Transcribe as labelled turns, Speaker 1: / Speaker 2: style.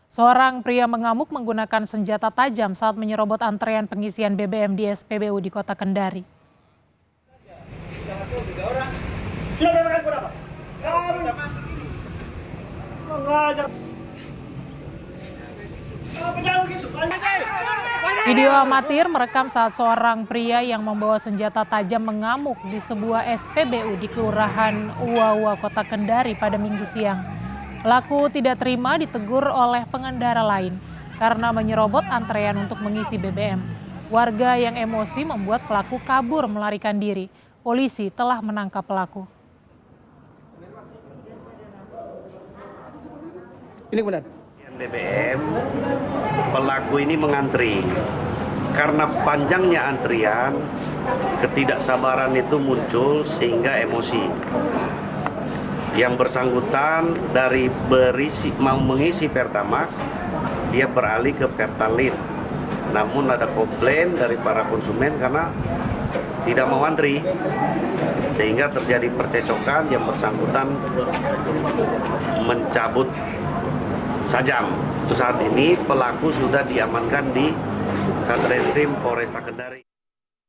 Speaker 1: Seorang pria mengamuk menggunakan senjata tajam saat menyerobot antrean pengisian BBM di SPBU di Kota Kendari. Video amatir merekam saat seorang pria yang membawa senjata tajam mengamuk di sebuah SPBU di Kelurahan Uwawa, Kota Kendari pada Minggu siang. Pelaku tidak terima ditegur oleh pengendara lain karena menyerobot antrean untuk mengisi BBM. Warga yang emosi membuat pelaku kabur melarikan diri. Polisi telah menangkap pelaku.
Speaker 2: Ini benar.
Speaker 3: BBM, pelaku ini mengantri. Karena panjangnya antrian, ketidaksabaran itu muncul sehingga emosi. Yang bersangkutan dari mau mengisi Pertamax, dia beralih ke Pertalite. Namun ada komplain dari para konsumen karena tidak mau antri, sehingga terjadi percecokan. Yang bersangkutan mencabut sajam. Saat ini pelaku sudah diamankan di Satreskrim Polresta Kendari.